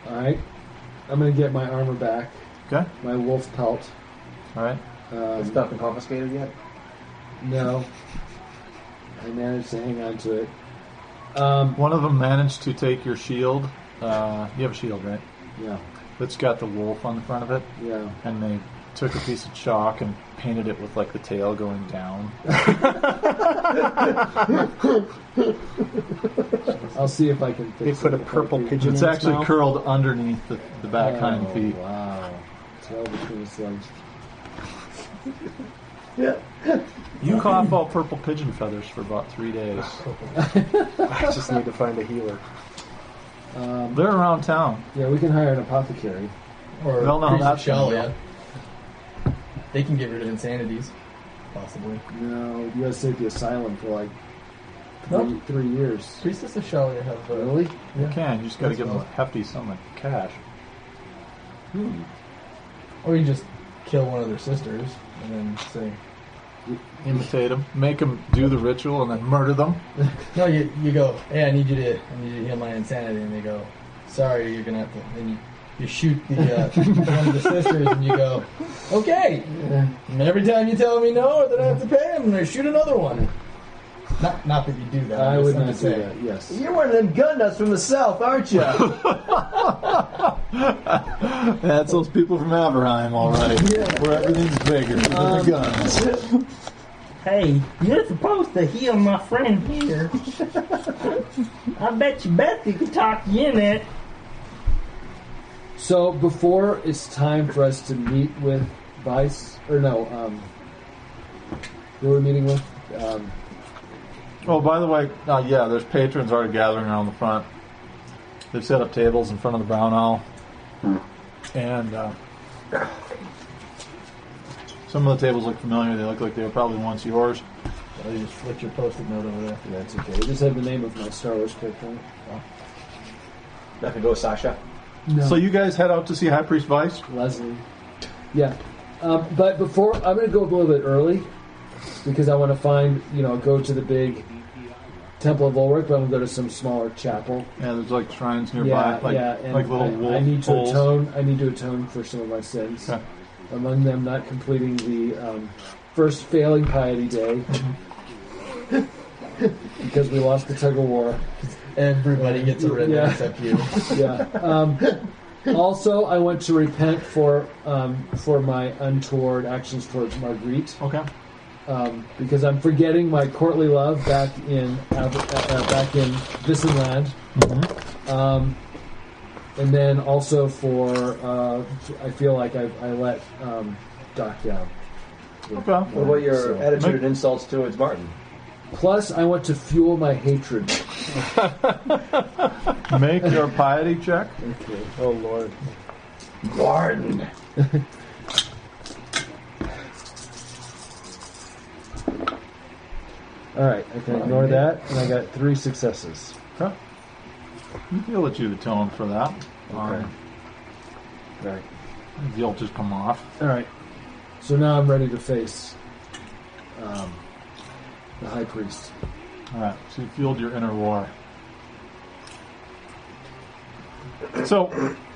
All right. I'm going to get my armor back. Okay. My wolf pelt. All right. It's not been confiscated yet? No. I managed to hang on to it. One of them managed to take your shield. You have a shield, right? Yeah. It's got the wolf on the front of it. Yeah. And they took a piece of chalk and painted it with like the tail going down. I'll see if I can fix They put it. a purple pigeon It's in actually its mouth. curled underneath the back hind feet. Wow. Tail between its legs. You cough all purple pigeon feathers for about 3 days. I just need to find a healer. They're around town. Yeah, we can hire an apothecary. Or They'll know priest how of that's gonna Shalia. They can get rid of insanities, possibly. No, you gotta stay at the asylum for like Nope. 3 years. Priestess of Shalia have Really? You can. You just got to That's give them a well. hefty sum of cash. Or you just kill one of their sisters and then say, Imitate them. Make them do the ritual and then murder them. no, you go, hey, I need you to heal my insanity, and they go, sorry, you're gonna have to. Then you shoot the one of the sisters, and you go, okay. And every time you tell me no, then I have to pay him, and I shoot another one. Not that you do that. I would I'm not just do saying. that, yes. You're one of them gun nuts from the south, aren't you? That's those people from Aberheim, all right. Where everything's bigger with the guns. Hey, you're supposed to heal my friend here. I bet you Betsy could talk you in it. So before it's time for us to meet with Vice, or no, who are we meeting with? Oh, by the way, yeah, there's patrons already gathering around the front. They've set up tables in front of the Brown Owl. And some of the tables look familiar. They look like they were probably once yours. Well, you just flick your post-it note over there. That's okay. I just have the name of my Star Wars character. Not gonna go with Sasha. No. So you guys head out to see High Priest Vice? Leslie. Yeah. But before, I'm going to go a little bit early because I want to find, go to the big Temple of Ulrich, but I'm going to go to some smaller chapel. Yeah, there's like shrines nearby, and like little wolf I need to holes. atone. I need to atone for some of my sins. Okay. Among them, not completing the first failing piety day because we lost the tug of war. Everybody gets a ribbon except you. Yeah. Also, I want to repent for my untoward actions towards Marguerite. Okay. Because I'm forgetting my courtly love back in Vissenland. Mm-hmm. And then also for I feel like I let Doc down. Okay. What about your So- attitude and insults towards Martin? Plus, I want to fuel my hatred. Make your piety check. Okay. Oh, Lord. Martin. All right, I can ignore that, and I got 3 successes. Okay. You feel that you atone for that. Okay. Right. Guilt just come off. All right. So now I'm ready to face the High Priest. All right. So you fueled your inner war. So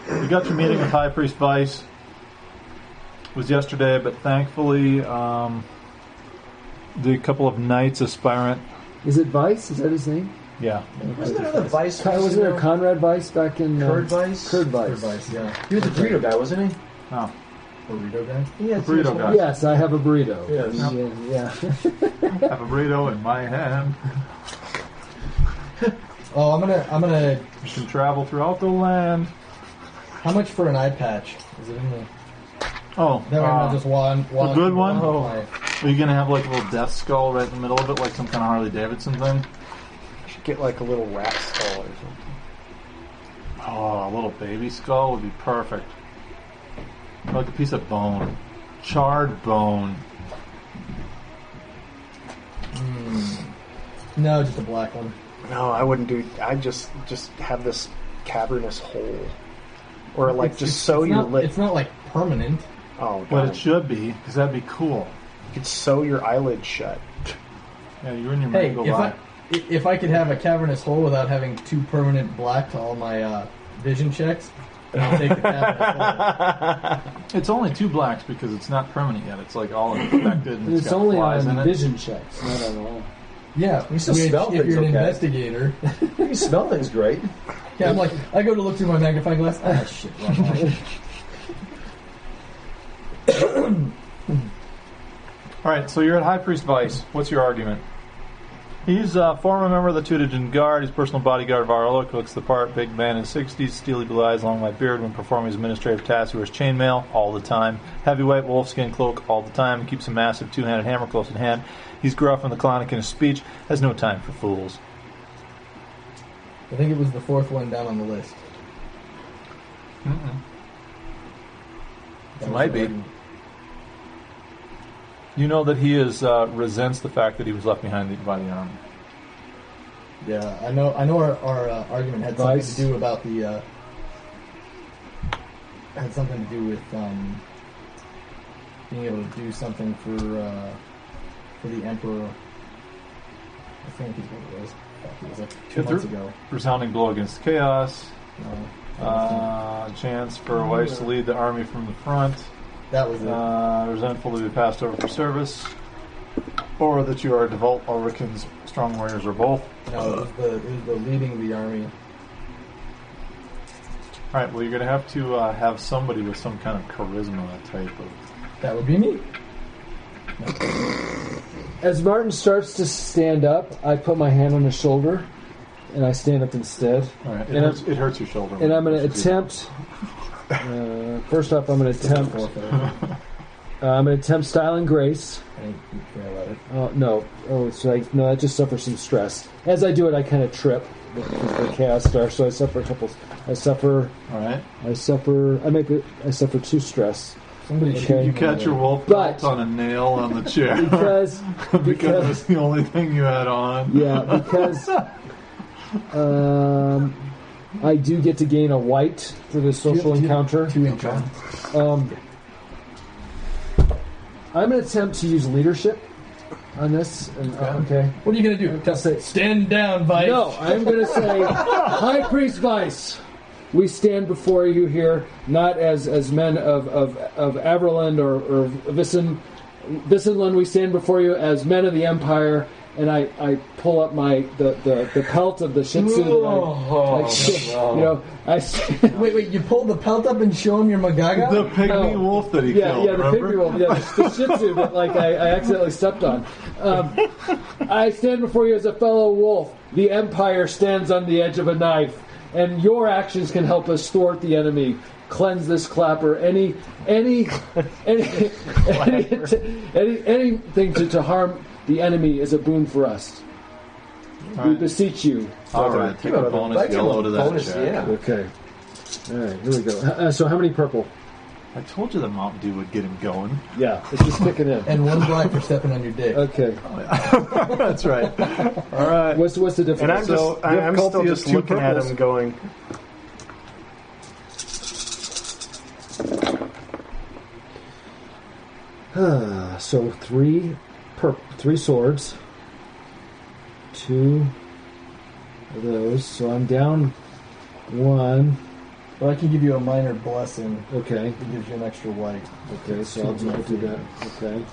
you got your meeting with High Priest Vice. It was yesterday, but thankfully the couple of knights aspirant. Is it Vice? Is that his name? Yeah. Wasn't there another Vice? Wasn't there a Conrad Vice back in... Kurt Vice? Kurt Vice. Advice, yeah. He was the burrito guy, wasn't he? Oh. Burrito guy. Yeah, The burrito guy. Yes, I have a burrito. Yes. Yeah. Have a burrito in my hand. Oh, I'm gonna. You can travel throughout the land. How much for an eye patch? Is it in the? Oh, That way I'll just one. a good one? Oh. Are you gonna have like a little death skull right in the middle of it, like some kind of Harley Davidson thing? Should get like a little rat skull or something. Oh, a little baby skull would be perfect. Like a piece of bone, charred bone. No, just a black one. No, I wouldn't do. I'd just have this cavernous hole, or like just sew your lip. It's not like permanent. Oh, But God. it should be, because that'd be cool. You could sew your eyelid shut. Yeah, you're in your Hey, mango if I could have a cavernous hole without having 2 permanent black to all my vision checks, and I'll take the cabinet. It's only 2 blacks because it's not permanent yet. It's like all infected and It's got only flies in on it. vision checks, not on all. Yeah, You still which, smell if things you're an okay. investigator. You smell things great. Yeah, I'm like, I go to look through my magnifying glass. Ah, shit, wrong one. All right, so you're at High Priest Vice. What's your argument? He's a former member of the Tew9c Guard. He's personal bodyguard of our look. Looks the part. Big man in his 60s. Steely blue eyes, long white beard. When performing his administrative tasks, he wears chainmail all the time. Heavy white wolfskin cloak all the time. Keeps a massive 2-handed hammer close at hand. He's gruff and laconic in his speech. Has no time for fools. I think it was the 4th one down on the list. It might be. You know that he resents the fact that he was left behind by the army. Yeah, I know. Our argument had something Vice. to do about the. Had something to do with being able to do something for the Emperor. I think is what it was. It was like 2 months ago. Resounding blow against chaos. No, Chance for a wife to lead the army from the front. that was it. Resentful to be passed over for service. Or that you are devout Ulrichans, strong warriors, or both. No, it was the leading the army. Alright, well, you're going to have to have somebody with some kind of charisma type of. That would be me. As Martin starts to stand up, I put my hand on his shoulder, and I stand up instead. Alright, And it hurts your shoulder. And I'm going to attempt. First off, I'm going to attempt. I'm going to attempt style and grace. I didn't care about it. No. Oh, it's like no. I just suffer some stress. As I do it, I kind of trip because the chaos star. So I suffer a couple. I suffer. Alright. I suffer. I suffer 2 stress. Somebody Okay. shoot You catch your wolf But- belt on a nail on the chair. Because because it's the only thing you had on. yeah, because I do get to gain a white for this social encounter. 2 inch on. I'm going to attempt to use leadership on this. And, okay. What are you gonna do? I'll say, Stand down, Vice. no, I'm going to say, High Priest Vice, we stand before you here, not as men of Averland or Vissenland. We stand before you as men of the Empire. And I pull up the pelt of the Shih Tzu. Wait, you pull the pelt up and show him your Magaga? The pygmy wolf that he killed, the remember? pygmy wolf, the Shih Tzu that I accidentally stepped on. I stand before you as a fellow wolf. The Empire stands on the edge of a knife, and your actions can help us thwart the enemy. Cleanse this clapper. Anything to harm the enemy is a boon for us. All We right. beseech you. Alright, take a bonus yellow to that bonus, check. yeah. Okay. All right, here we go. So how many purple? I told you that Mountain Dew would get him going. Yeah, it's just kicking in. And 1 black for stepping on your dick. Okay. That's right. Alright. What's the difference? And I'm still difficulty just is 2 looking at purples. him going, So 3 swords, 2 of those. So I'm down 1. But I can give you a minor blessing. Okay. It gives you an extra white. Okay. So I'll do that. Okay.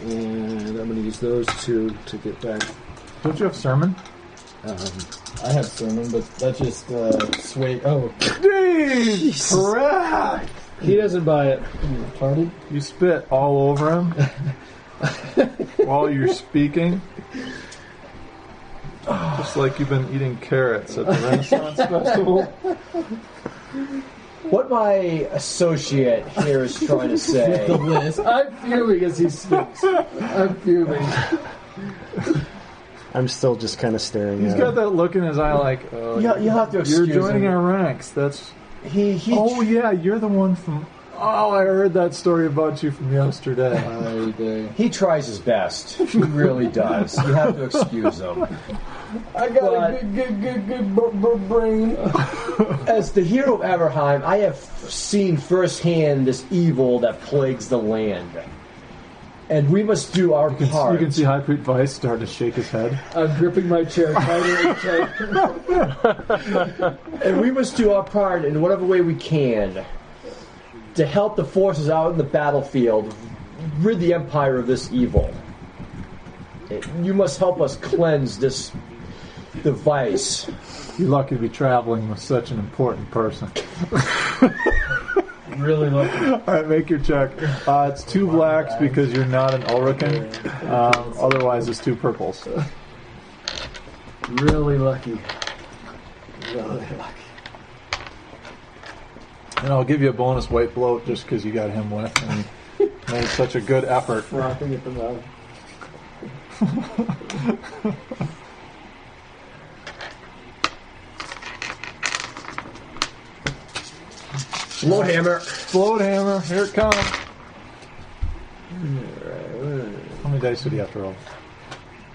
And I'm going to use those 2 to get back. Don't you have sermon? I have sermon, but that's just sway. Oh, Crap! He doesn't buy it. you retarded? You spit all over him while you're speaking. Just like you've been eating carrots at the Renaissance Festival. What my associate here is trying to say. The list. I'm fuming as he speaks. I'm fuming. I'm still just kind of staring He's at got him. that look in his eye like, oh, You have to excuse you're joining him. our ranks. That's. He Oh, yeah, you're the one from. Oh, I heard that story about you from yesterday. He tries his best. He really does. You have to excuse him. I got a good brain. As the hero of Everheim, I have seen firsthand this evil that plagues the land. And we must do our part. You can see High Priest Vice start to shake his head. I'm gripping my chair tighter and tighter. And we must do our part in whatever way we can to help the forces out in the battlefield rid the Empire of this evil. You must help us cleanse this device. You're lucky to be traveling with such an important person. Really lucky. All right, make your check. It's 2 blacks because you're not an Ulrican. Otherwise, it's 2 purples. Really lucky. Really lucky. And I'll give you a bonus white bloat just because you got him with and you made such a good effort. Frothing at the mouth. Float hammer. Float hammer, here it comes. How many dice did you have to roll?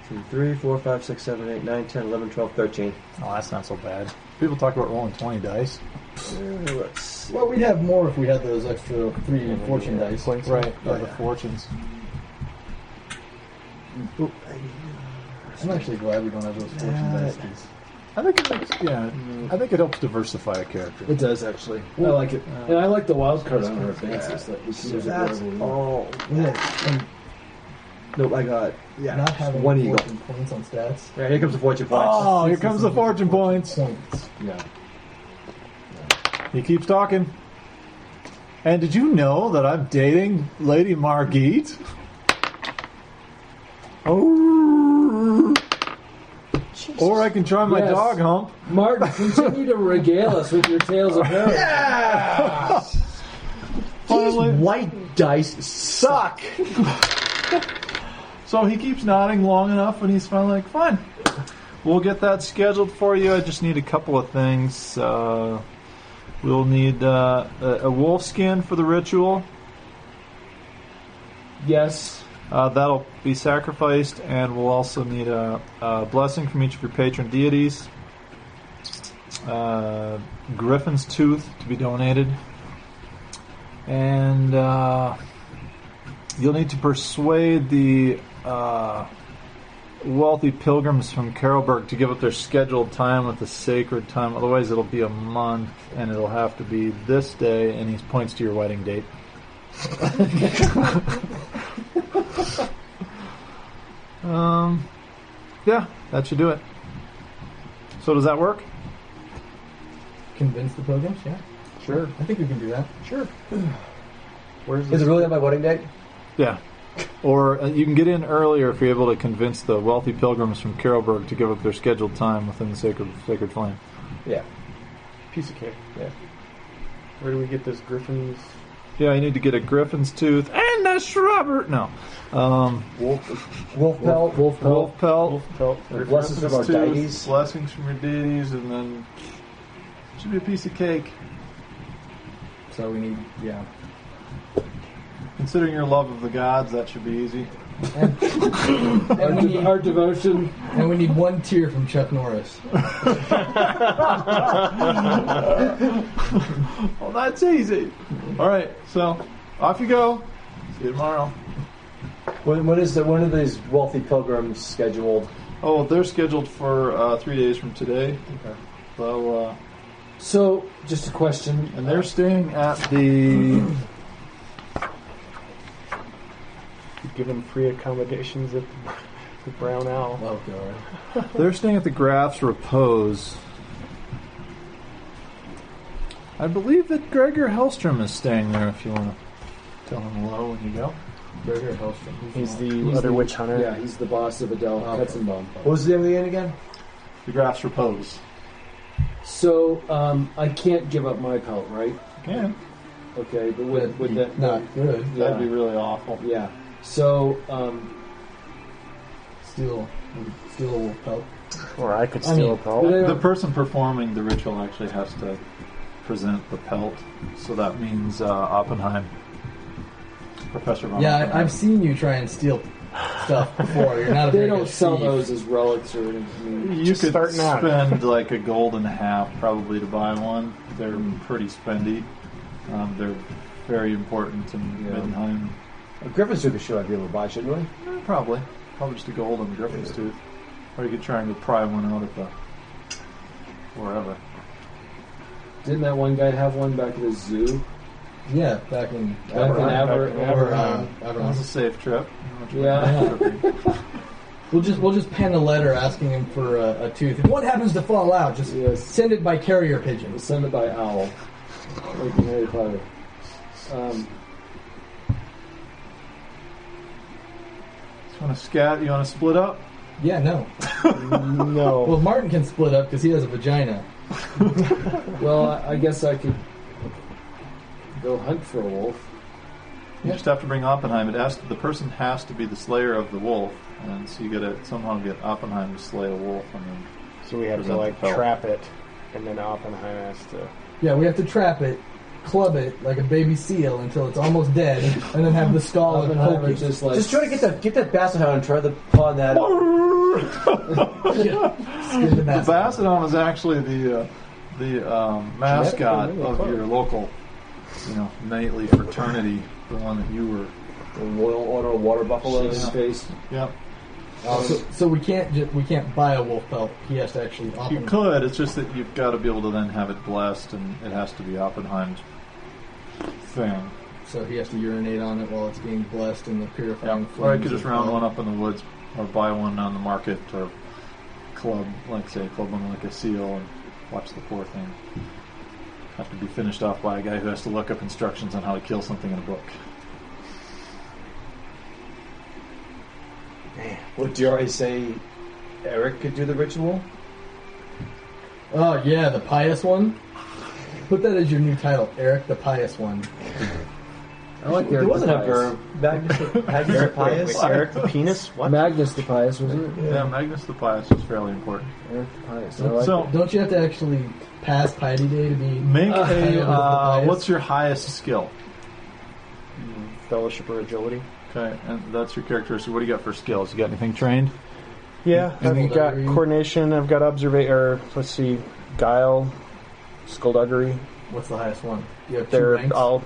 2, 3, 4, 5, 6, 7, 8, 9, 10, 11, 12, 13. Oh, that's not so bad. People talk about rolling 20 dice. Let's see. Well, we'd have more if we had those extra 3 fortune dice. Right, Oh, the yeah. fortunes. I'm actually glad we don't have those fortune dice. 'Cause I think it makes, I think it helps diversify a character. It does, actually. I like it. And I like the wild card on our advances. That we can use it That's wherever we want. all. yeah, and Nope, I got not having one eagle. fortune points on stats. Yeah, here comes the fortune points. Oh, here comes the fortune points. Points. Yeah. He keeps talking. And did you know that I'm dating Lady Margit? Oh. Or I can try my Yes. dog hump. Martin, continue to regale us with your tales of heroin. These Finally. white dice suck. So he keeps nodding long enough, and he's finally like, fine. We'll get that scheduled for you. I just need a couple of things. We'll need a wolf skin for the ritual. Yes. That'll be sacrificed, and we'll also need a blessing from each of your patron deities. Griffin's tooth to be donated. And you'll need to persuade the wealthy pilgrims from Carolburg to give up their scheduled time with the sacred time. Otherwise, it'll be a month, and it'll have to be this day, and he points to your wedding date. Yeah, that should do it. So does that work? Convince the pilgrims, yeah. Sure. I think we can do that. Sure. Where's Is this? it really on my wedding date? Yeah. Or you can get in earlier if you're able to convince the wealthy pilgrims from Carolburg to give up their scheduled time within the sacred flame. Yeah. Piece of cake. Yeah. Where do we get this Griffin's? Yeah, you need to get a griffin's tooth and a shrubber. No. Wolf pelt. Wolf pelt. Wolf pelt. Wolf pelt. Blessings from our tooth, deities. blessings from your deities, and then should be a piece of cake. So we need, yeah. Considering your love of the gods, that should be easy. And we need, Our devotion. and we need 1 tear from Chuck Norris. Well, that's easy. All right, so off you go. See you tomorrow. When are these wealthy pilgrims scheduled? Oh, they're scheduled for 3 days from today. Okay. So, So, just a question. and they're staying at the. Give them free accommodations at the Brown Owl. Oh, God. They're staying at the Graf's Repose. I believe that Gregor Hellstrom is staying there. If you want to tell him hello when you go. Gregor Hellstrom. He's the He's other the- witch hunter. Yeah, he's the boss of Adele Okay. Katzenbaum. What was the name of the inn again? The Graf's Repose. So, I can't give up my pelt, right? Can. Okay, but with that, Not good. Yeah. That'd be really awful. Yeah. So, Steal a wolf pelt. Or I could I steal mean, a pelt. but I The don't- person performing the ritual actually has to present the pelt, so that means Oppenheim. Professor von Yeah, Oppenheim. I've seen you try and steal stuff before. You're not a they very don't good sell thief. those as relics or anything. I mean, You Just could starting out. spend like a gold and a half probably to buy one. They're pretty spendy. They're very important in Yeah. Middenheim. A griffin's tooth should I be able to buy, shouldn't we? Probably just a gold on the griffin's tooth, or you could try and pry one out at the wherever. Didn't that one guy have one back at the zoo? Yeah, back in Aberham. That was a safe trip. Yeah. We'll just pen a letter asking him for a tooth. If one happens to fall out, just send it by carrier pigeon. Send it by owl. Like in Harry Potter. You want to scat? You want to split up? Yeah, no. No. Well, Martin can split up because he has a vagina. Well, I guess I could go hunt for a wolf. You just have to bring Oppenheim. The person has to be the slayer of the wolf, and so you got to somehow get Oppenheim to slay a wolf, and then So we have to present like the pelt. trap it, and then Oppenheim has to. Yeah, we have to trap it, club it like a baby seal until it's almost dead, and then have the skull and poke Oppenheimer it. just like Just try to get that basset hound and try to pawn that. Skin the The basset. Basset Hound is actually the mascot of your local, knightly fraternity, the one that you were. The Royal Order of Water Buffaloes. his face. Yeah, So we can't buy a wolf pelt. He has to actually. you could. It's just that you've got to be able to then have it blessed, and it has to be Oppenheim's thing. So he has to urinate on it while it's being blessed in the purifying. Or you could flames just of round hell. one up in the woods, or buy one on the market, or club one like a seal, and watch the poor thing have to be finished off by a guy who has to look up instructions on how to kill something in a book. What do you already say? Eric could do the ritual. Oh yeah, the pious one. Put that as your new title, Eric the Pious One. I like There Eric wasn't the a Pious. verb. Magnus the Pious. Eric the penis? What? Magnus the Pious, wasn't it? Yeah, Magnus the Pious is fairly important. Eric the Pious. I like So it. Don't you have to actually pass Piety Day to be? make Pious. what's your highest skill? Fellowship or agility? Okay, and that's your characteristic. What do you got for skills? You got anything trained? Yeah, I've got coordination. I've got let's see, guile, skullduggery. What's the highest one? You have 2 They're ranks? All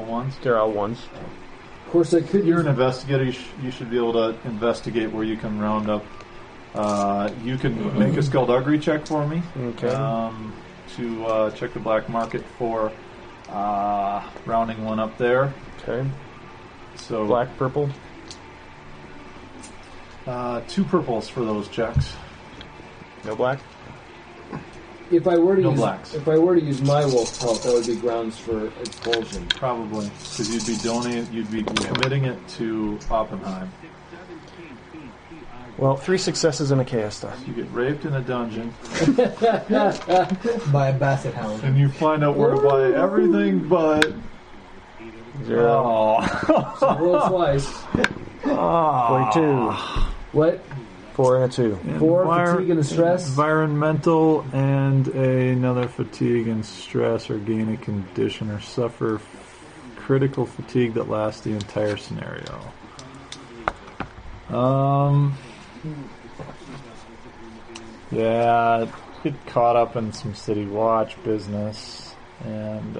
ones. they're all ones. Of course, I could You're use an investigator. You should be able to investigate where you can round up. You can make a skullduggery check for me. Okay. To check the black market for rounding one up there. Okay. So Black, purple. 2 purples for those checks. No black. If I were to No use blacks. if I were to use my wolf pelt, that would be grounds for expulsion. Probably because you'd be committing it to Oppenheim. Well, 3 successes and a chaos die. You get raped in a dungeon, by a basset hound. and you find out where to buy everything but 0. Roll twice. 42. What? 4 and a 2. 4 fatigue and stress. Environmental and another fatigue and stress, or gain a condition or suffer critical fatigue that lasts the entire scenario. Yeah, get caught up in some city watch business, and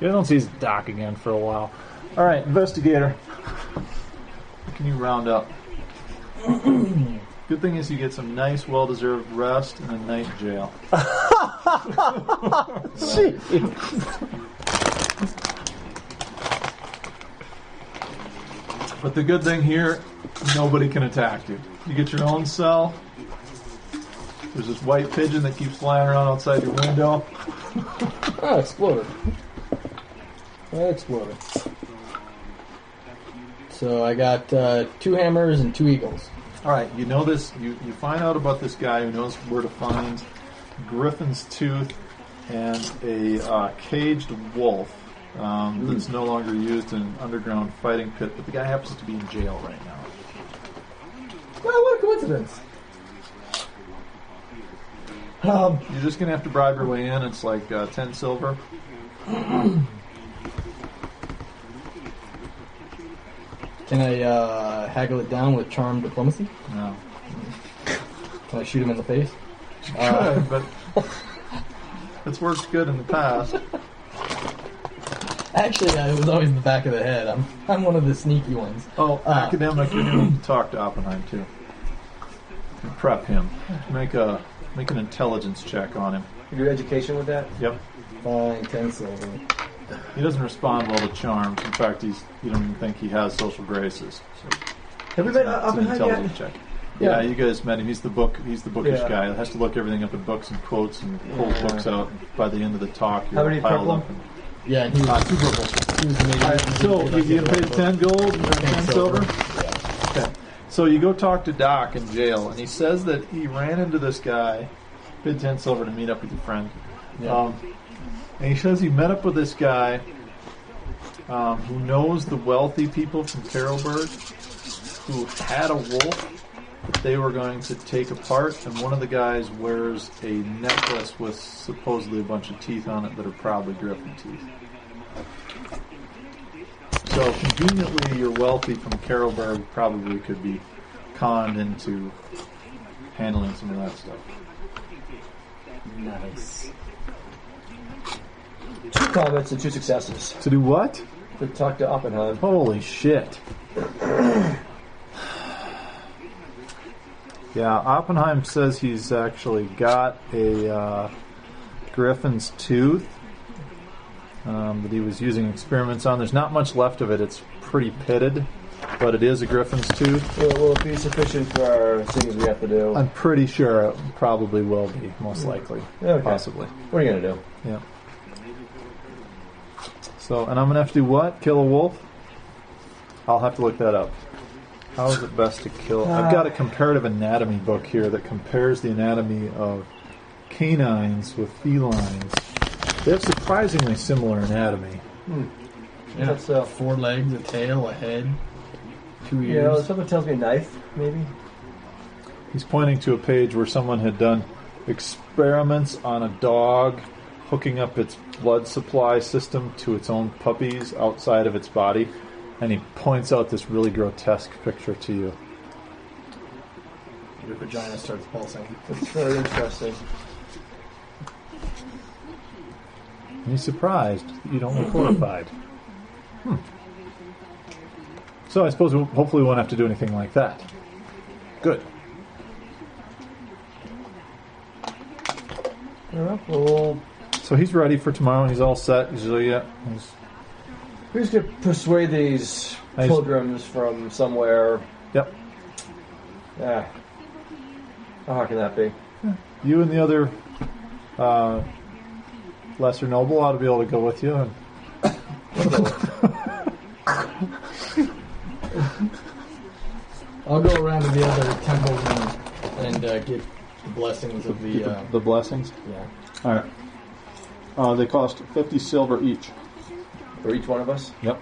you don't see his dock again for a while. All right, investigator. What can you round up? Good thing is you get some nice, well-deserved rest and a night in jail. But the good thing here, nobody can attack you. You get your own cell. There's this white pigeon that keeps flying around outside your window. Ah, exploded. That exploded. So I got 2 hammers and 2 eagles. All right, you know this. You find out about this guy who knows where to find Griffin's tooth and a caged wolf that's no longer used in an underground fighting pit. But the guy happens to be in jail right now. Well, what a coincidence. You're just gonna have to bribe your way in. It's like 10 silver. Can I haggle it down with charm diplomacy? No, Can I shoot him in the face? good, but it's worked good in the past. Actually, it was always in the back of the head. I'm one of the sneaky ones. Oh, academic, you need to talk to Oppenheim too. And prep him. Make an intelligence check on him. You do education with that? Yep. Fine, 10 silver. He doesn't respond well to charms. In fact, you don't even think he has social graces. So Have we met it's an Oppenheim intelligence yet? check. Yeah, you guys met him. He's the bookish Yeah. guy that has to look everything up in books and quotes and pull books out. By the end of the talk, you're How many piled purple? up. Yeah, and he was, 2 purple. he was amazing. So you get paid 10 gold and 10 silver? Yeah. Okay. So you go talk to Doc in jail, and he says that he ran into this guy, paid 10 silver to meet up with your friend. Yeah. And he says he met up with this guy who knows the wealthy people from Carolburg who had a wolf that they were going to take apart, and one of the guys wears a necklace with supposedly a bunch of teeth on it that are probably griffin teeth. So conveniently, your wealthy from Carolburg probably could be conned into handling some of that stuff. Nice. 2 comments and 2 successes. To do what? To talk to Oppenheim. Holy shit. Yeah, Oppenheim says he's actually got a griffin's tooth that he was using experiments on. There's not much left of it. It's pretty pitted, but it is a griffin's tooth. Will it be sufficient for our things we have to do? I'm pretty sure it probably will be, most likely. Okay. Possibly. What are you going to do? Yeah. So, and I'm going to have to do what? Kill a wolf? I'll have to look that up. How is it best to kill? I've got a comparative anatomy book here that compares the anatomy of canines with felines. They have surprisingly similar anatomy. Yeah. That's 4 legs, a tail, a head, 2 you know, ears. something tells me a knife, maybe? He's pointing to a page where someone had done experiments on a dog hooking up its blood supply system to its own puppies outside of its body. And he points out this really grotesque picture to you. Your vagina starts pulsing. It's very interesting. And he's surprised that you don't look horrified. So I suppose hopefully we won't have to do anything like that. Good. Well, So he's ready for tomorrow and he's all set. He's who's going to persuade these pilgrims from somewhere? Yep. Yeah. How hard can that be? You and the other lesser noble ought to be able to go with you. And I'll go around to the other temples and get the blessings of the blessings. yeah. All right. They cost 50 silver each. For each one of us? Yep.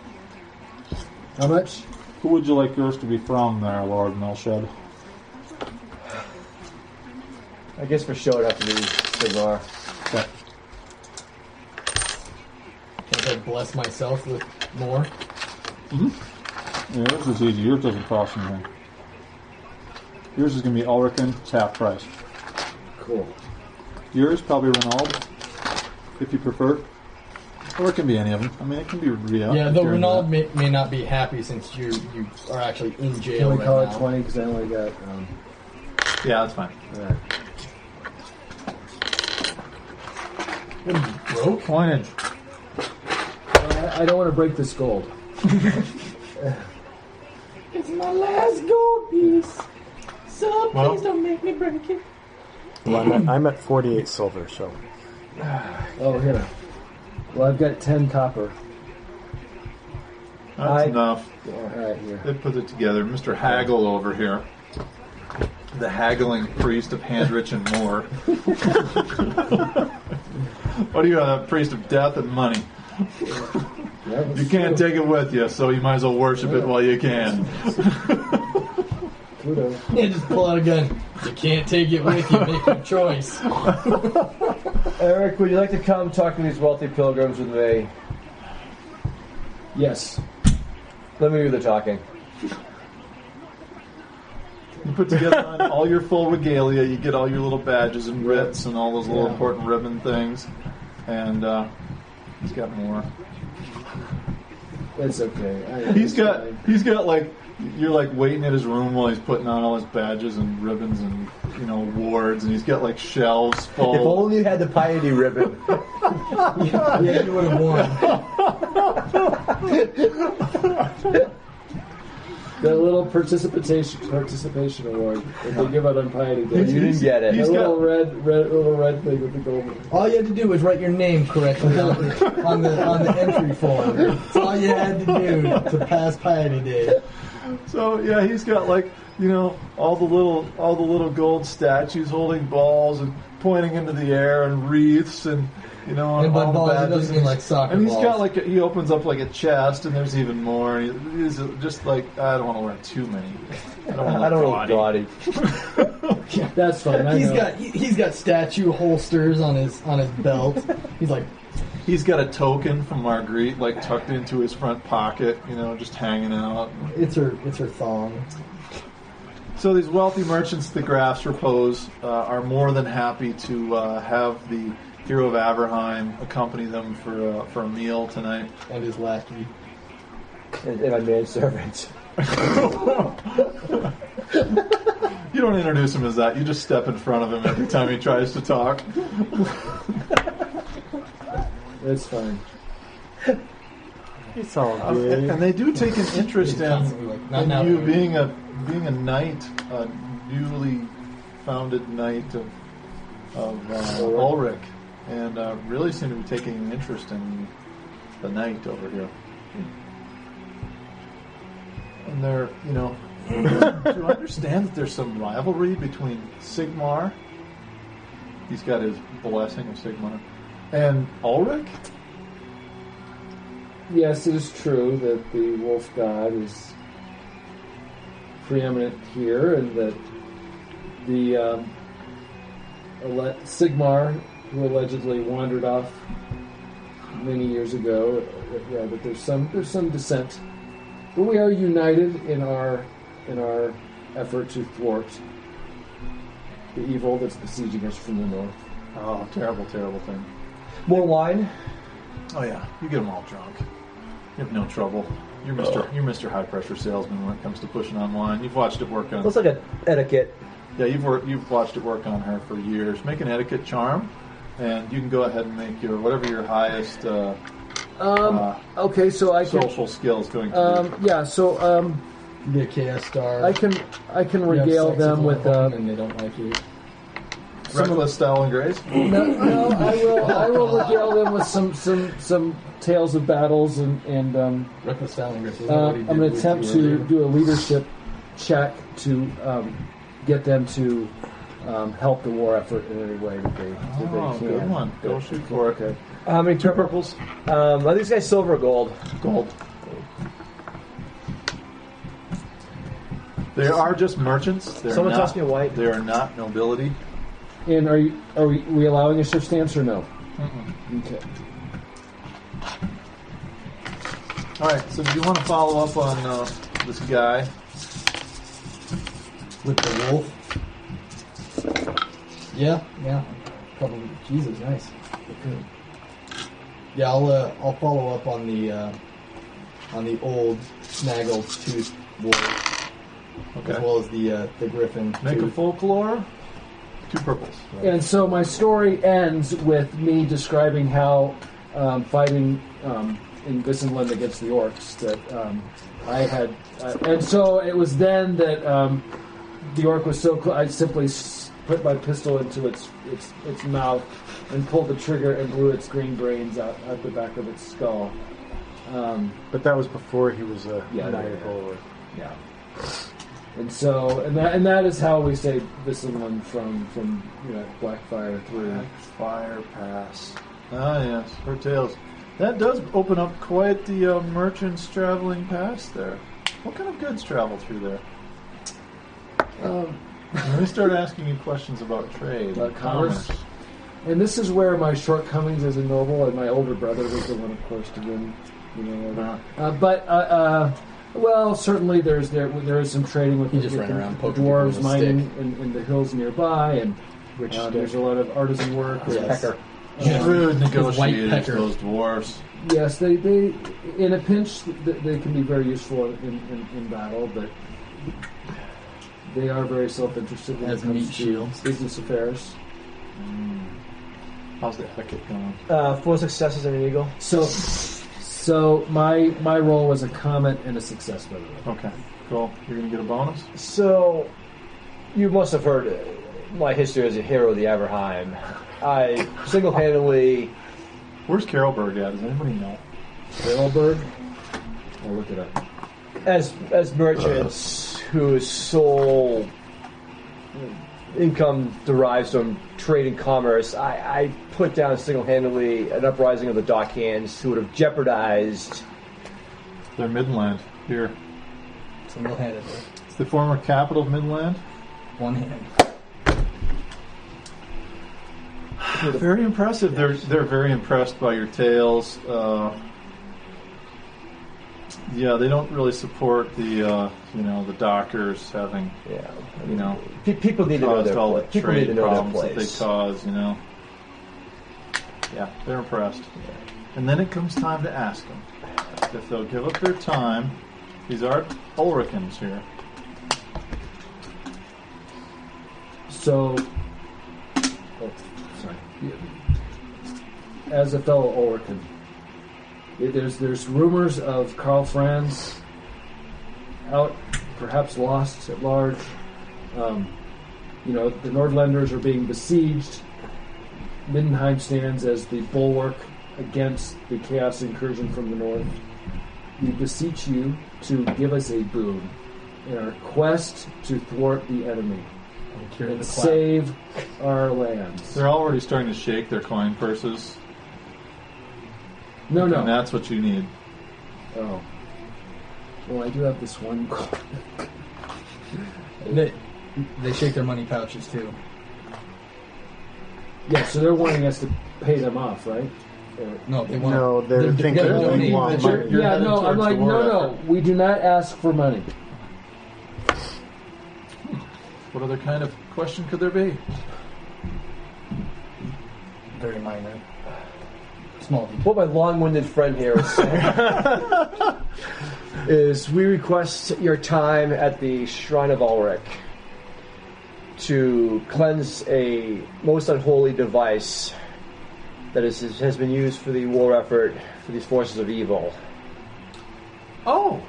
How much? Who would you like yours to be from there, Lord Melchad? I guess for sure it'd have to be Sigmar. Okay. Can't I bless myself with more? Yeah, yours is easy. Yours doesn't cost anything. Yours is going to be Ulrican. It's half price. Cool. Yours, probably Renaud, if you prefer. Or it can be any of them. I mean, it can be Ria. Yeah, though during Renaud that. may not be happy since you are actually in jail Can we right call now. it 20? Because I only got. Yeah, that's fine. What are you, broke? Coinage. I don't want to break this gold. It's my last gold piece. So Well- please don't make me break it. Well, I'm at 48 silver, so Oh, here. Well, I've got 10 copper. That's enough. All right, here. They put it together. Mr. Haggle over here. The haggling priest of Handrich and Moore. What are you, a priest of death and money? You can't take it with you, so you might as well worship it while you can. Kudos. Yeah, just pull out a gun. You can't take it with you. Make your choice. Eric, would you like to come talk to these wealthy pilgrims with me? Yes. Let me do the talking. You put together on all your full regalia, you get all your little badges and writs and all those little important ribbon things. And He's got more. It's okay. He's got like, you're like waiting at his room while he's putting on all his badges and ribbons and, you know, awards, and he's got like shelves full. If only you had the piety ribbon. Yeah, you would have won. The little participation award that they give out on Piety Day. You didn't get it. The little red thing with the gold. All you had to do was write your name correctly on the entry form. That's all you had to do to pass Piety Day. So yeah, he's got like, you know, all the little gold statues holding balls and pointing into the air and wreaths and, you know, And by all the balls, it badges. doesn't mean like soccer And he's balls. got like he opens up like a chest and there's even more. And he's just like, I don't want to wear too many. I don't know, gaudy. That's fine. I know. He's got statue holsters on his belt. He's like, He's got a token from Marguerite like tucked into his front pocket, you know, just hanging out. it's her thong. So these wealthy merchants the Grafs repose are more than happy to have the hero of Averheim accompany them for a meal tonight. And his lackey. And my manservant. You don't introduce him as that. You just step in front of him every time he tries to talk. It's fine. It's all good. And they do take an interest He's constantly like, not in now. you being a knight, a newly founded knight of Ulrich, and really seem to be taking an interest in the knight over here. And they're, you know, do I understand that there's some rivalry between Sigmar? He's got his blessing of Sigmar. And Ulrich? Yes, it is true that the wolf god is preeminent here, and that the Sigmar, who allegedly wandered off many years ago, that there's some dissent, but we are united in our effort to thwart the evil that's besieging us from the north. Oh, terrible, terrible thing. More wine? Oh yeah, you get them all drunk. You have no trouble. You're Mr. High Pressure Salesman when it comes to pushing on wine. You've watched it work on. Looks like an etiquette. Yeah, you've watched it work on her for years. Make an etiquette charm, and you can go ahead and make whatever your highest Okay, so I can. social skill is going to be. Yeah, so You get a KS star. I can You have regale sex them with and they don't like you. Reckless style and grace. no. I will regale them with some tales of battles and Reckless styling. I'm going to attempt to do a leadership check to get them to help the war effort in any way that they can. Good one. Go shoot for it. Okay. How many Two purples. I think this guy's silver or gold. Gold. They are just merchants. They're Someone not, toss me a white. They are not nobility. And are we allowing a shift stance or no? Okay. All right. So, do you want to follow up on this guy? With the wolf. Yeah. Probably. Jesus, nice. Okay. Yeah, I'll follow up on the old snaggled tooth wolf, Okay. as well as the griffin. Make a tooth. folklore. 2 purples. And so my story ends with me describing how fighting in Vissenland against the orcs that I had, and so it was then that the orc was so close. I simply put my pistol into its mouth and pulled the trigger and blew its green brains out the back of its skull. But that was before he was a Yeah, knight yeah. or Yeah. And so, and that is how we say Vissenland from Blackfire through. Fire pass. Ah, yes. Her tales. That does open up quite the merchants traveling past there. What kind of goods travel through there? Let me start asking you questions about trade, About commerce? And this is where my shortcomings as a noble, and my older brother was the one, of course, to win. Well, certainly there is some trading with He just with ran around the poking people dwarves with a mining in the hills nearby, and which there's a lot of artisan work. Yes. Pecker. Shrewd white negotiators, pecker. those dwarfs. Yes, they in a pinch they can be very useful in battle, but they are very self-interested when As it comes meat to shields. business affairs. How's the etiquette going? 4 successes and an eagle. So my role was a comment and a success, by the way. Okay, cool. You're going to get a bonus? So, you must have heard my history as a hero of the Everheim. I single-handedly... Where's Carolberg at? Does anybody know? Railbird? I'll look it up. As merchants whose sole income derives from trade and commerce, I put down single-handedly an uprising of the dock hands who would have jeopardized... They're Midland. Here. Single-handedly. It's the former capital of Midland. One hand. Very impressive. They're very impressed by your tales. Yeah, they don't really support the the dockers having People need to know caused their all the place. People need to trade know their problems that they place. cause. Yeah, they're impressed. And then it comes time to ask them if they'll give up their time. These are Ulricans here. So, sorry. As a fellow Ulrican, there's rumors of Karl Franz out, perhaps lost at large. The Nordlanders are being besieged. Middenheim stands as the bulwark against the chaos incursion from the north. We beseech you to give us a boon in our quest to thwart the enemy and save our lands. They're already starting to shake their coin purses. No. And that's what you need. Oh. Well, I do have this one coin. They shake their money pouches too. Yeah, so they're wanting us to pay them off, right? Or- No, they want. No, they're thinking they're they donating. want You're- money. you're yeah, headed no, I'm towards like, the war no, we do not ask for money. What other kind of question could there be? Very minor. Small detail. What my long-winded friend here is saying is we request your time at the Shrine of Ulrich to cleanse a most unholy device that has been used for the war effort for these forces of evil. Oh!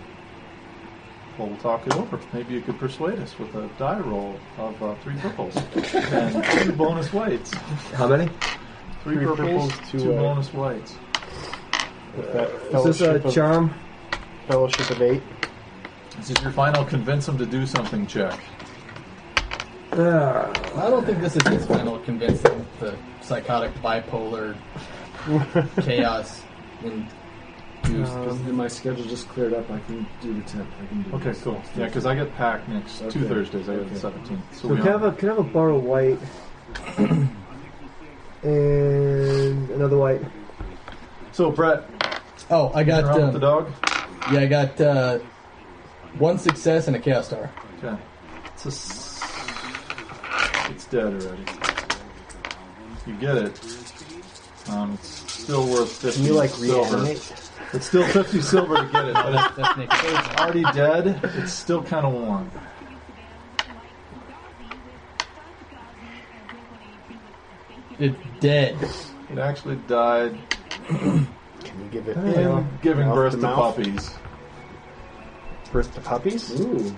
Well, we'll talk it over. Maybe you could persuade us with a die roll of 3 purples and 2 bonus whites. How many? 3 Three purples, purples, 2 two bonus whites. With that Is this a fellowship of- charm? Fellowship of 8. This is your final convince them to do something check. I don't think this is his final convincing. The psychotic bipolar chaos induced. And my schedule just cleared up. I can do the 10th. I can do Okay, this. cool. Yeah, because I get packed next 2 Okay. Thursdays. I get the Okay. 17th. So So we can I have a bar of white and another white? So, Brett, Oh, I got. around with the dog? Yeah, I got 1 success and a chaos star. Okay. It's dead already. You get it. It's still worth 50 Can you silver. reanimate? It's still 50 silver to get it, but That's Nick. it's already dead. It's still kind of warm. It's dead. It actually died Can you give it in giving mouth birth to to mouth? puppies. Birth to puppies? Ooh.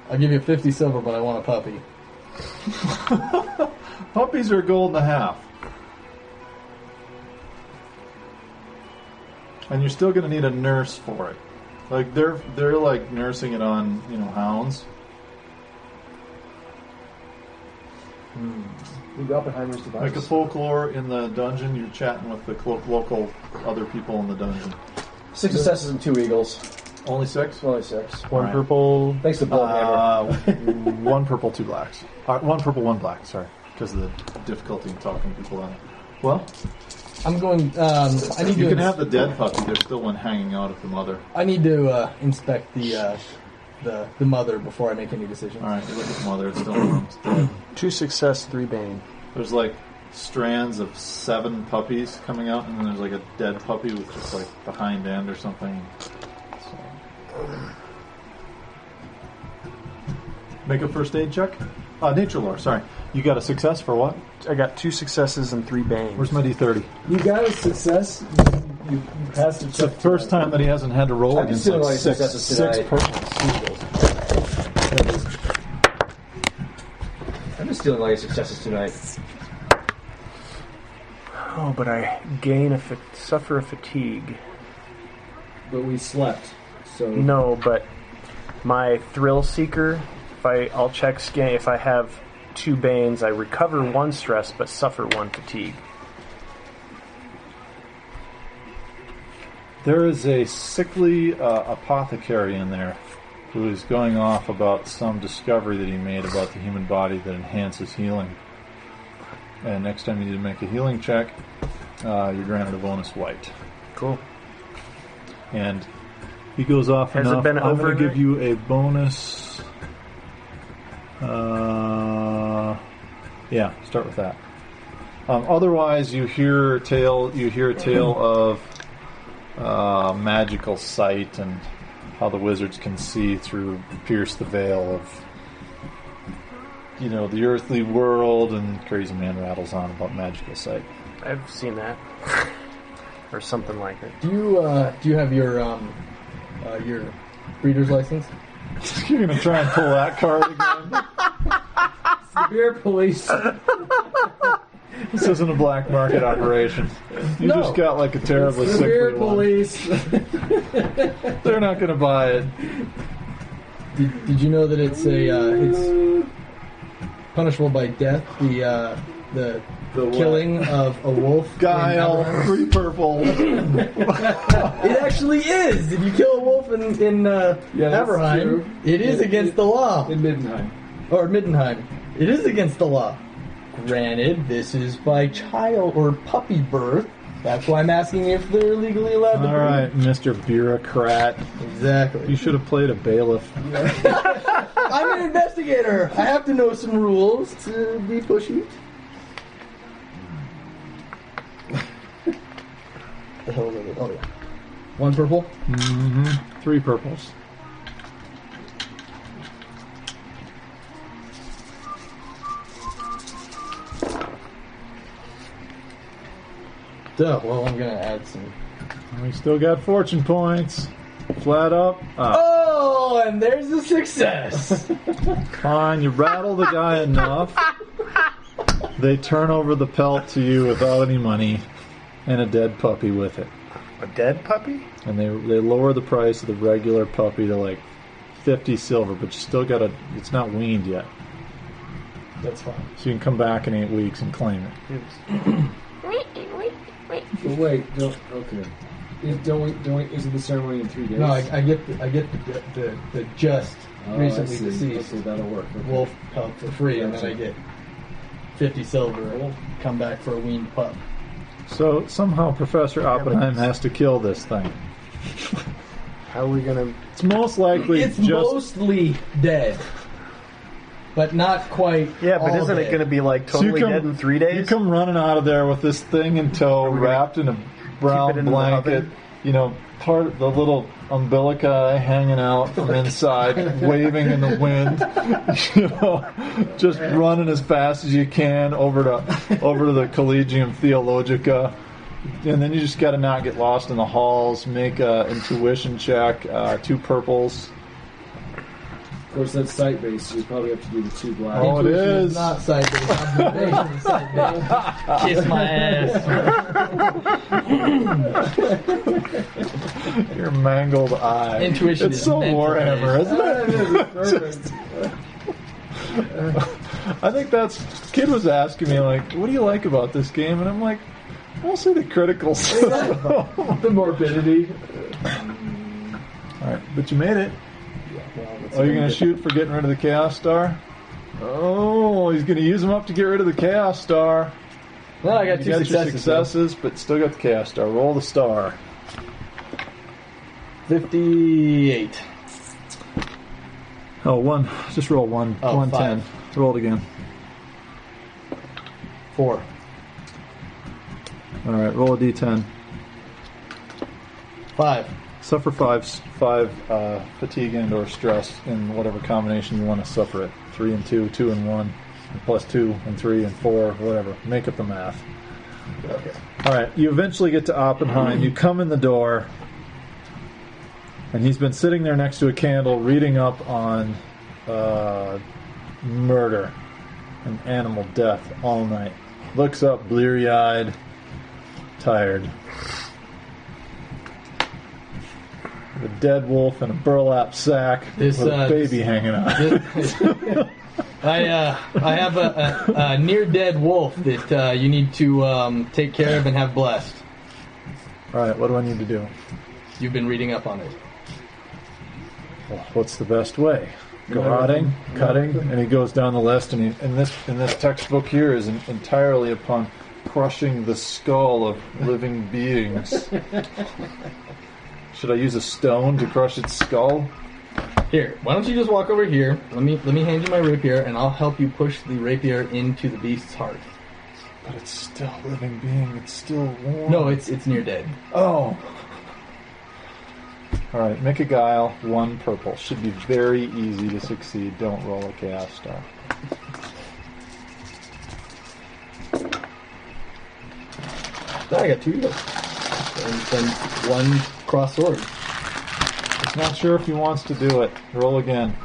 I'll give you 50 silver, but I want a puppy. Puppies are gold and a half. And you're still going to need a nurse for it. Like they're like nursing it on, hounds. The Oppenheimer's device. Like a folklore in the dungeon, you're chatting with the local other people in the dungeon. 6 successes and 2 eagles. Only 6? Only 6. One Right. purple. Thanks to Bullhammer. 1 purple, 2 blacks. 1 purple, 1 black, sorry. Because of the difficulty in talking to people out. Well, I'm going. I need you to. can have the dead puppy. There's still one hanging out of the mother. I need to inspect the mother before I make any decisions. Alright, you look at the mother. It's still warm. It's dead. 2 success, 3 bane. There's like strands of 7 puppies coming out, and then there's like a dead puppy with just like the hind end or something. So. Make a first aid check. Nature lore, sorry. You got a success for what? I got 2 successes and 3 banes. Where's my D30? You got a success. You passed a It's the check. first time that he hasn't had to roll I'm against just doing like like successes six tonight. purples. I'm just stealing all your successes tonight. Oh, but I suffer a fatigue. But we slept. So No, but my thrill seeker, I'll check scan. If I have 2 banes, I recover 1 stress but suffer 1 fatigue. There is a sickly apothecary in there who is going off about some discovery that he made about the human body that enhances healing. And next time you need to make a healing check, you're granted a bonus white. Cool. And he goes off Has it enough. been I'm going to overnight? give you a bonus. Yeah, start with that. Otherwise, you hear a tale of magical sight and how the wizards can see pierce the veil of, the earthly world, and Crazy Man rattles on about magical sight. I've seen that. Or something like it. Do you have your breeder's license? You're going to try and pull that card again? the beer police. This isn't a black market operation. You just got like a terribly the sickly beer one. police. They're not going to buy it. Did you know that it's punishable by death? The killing of a wolf. Guile, in Aberham? 3 purple. It actually is. If you kill a wolf in that's Aberheim, true. it is against the law. In Middenheim. Or Middenheim. It is against the law. Granted, this is by child or puppy birth. That's why I'm asking if they're legally allowed to All right, Mr. Bureaucrat. Exactly. You should have played a bailiff. I'm an investigator. I have to know some rules to be pushy. The hell is it? Oh yeah. 1 purple. 3 purples. Duh. Well, I'm gonna add some. We still got fortune points. Flat up. Oh, and there's a success. Fine, you rattle the guy enough. They turn over the pelt to you without any money, and a dead puppy with it. A dead puppy? And they lower the price of the regular puppy to like 50 silver, but you still got it's not weaned yet. That's fine. So you can come back in 8 weeks and claim it. But wait, okay. Isn't the ceremony in 3 days? No, I get the just recently I see. deceased Okay, that'll work. Okay. wolf pelt for free, and then Gotcha. I get 50 silver and come back for a weaned pup. So somehow Professor Oppenheim has to kill this thing. How are we gonna... It's most likely It's just... mostly dead, but not quite. Yeah, but all isn't it dead. going to be like totally dead in 3 days? You come running out of there with this thing in tow, Are we gonna wrapped in a brown keep it in the blanket. oven? Part of the little umbilica hanging out from inside, waving in the wind. Just running as fast as you can over to the Collegium Theologica. And then you just got to not get lost in the halls. Make a intuition check. 2 purples. Of course, that's site based, so you probably have to do the 2 black. Oh, it Intuition is. not side-based. Observation is side-based. Kiss my ass. Your mangled eye. Intuition It's is so mental Warhammer, based. isn't it? I think kid was asking me, like, what do you like about this game? And I'm like, mostly the critical stuff. The morbidity. Alright, but you made it. Oh, you're going to shoot for getting rid of the Chaos Star? Oh, he's going to use them up to get rid of the Chaos Star. No, I got You 2 got your successes. successes, but still got the Chaos Star. Roll the star. 58. Oh, 1. Just roll 1. Oh, 110. Roll it again. 4. All right, roll a d10. 5. Suffer five fatigue and or stress in whatever combination you want to suffer it. 3 and 2, 2 and 1, plus 2 and 3 and 4, whatever. Make up the math. Okay. All right, you eventually get to Oppenheim. You come in the door, and he's been sitting there next to a candle reading up on murder and animal death all night. Looks up bleary-eyed, tired. A dead wolf in a burlap sack with a baby hanging out. I have a near dead wolf that you need to take care of and have blessed. All right, what do I need to do? You've been reading up on it. Well, what's the best way? Garroting, cutting, and he goes down the list. And this textbook here is entirely upon crushing the skull of living beings. Should I use a stone to crush its skull? Here, why don't you just walk over here? Let me hand you my rapier, and I'll help you push the rapier into the beast's heart. But it's still a living being. It's still warm. No, it's near dead. Oh. All right, make a guile, 1 purple. Should be very easy to succeed. Don't roll a chaos star. I got 2 eagles. And then 1 cross sword. He's not sure if he wants to do it. Roll again.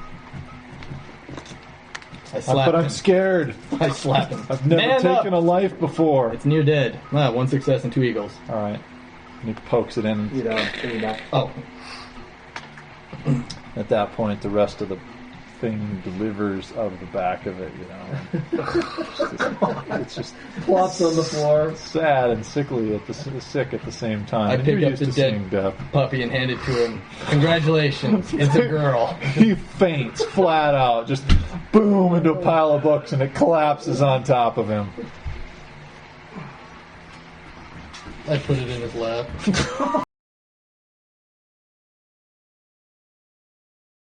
I slap But him. I'm scared. I slap him. I've never Man taken up. a life before. It's near dead. 1 success and 2 eagles. All right. And he pokes it in. You know, in your back. Oh. At that point, the rest of the thing delivers out of the back of it, you know. It's just Plops on the floor. sad and sickly sick at the same time. I And pick you're up used the to dead seeing death. puppy and hand it to him. Congratulations, it's a girl. He faints flat out, just boom into a pile of books, and it collapses on top of him. I put it in his lap.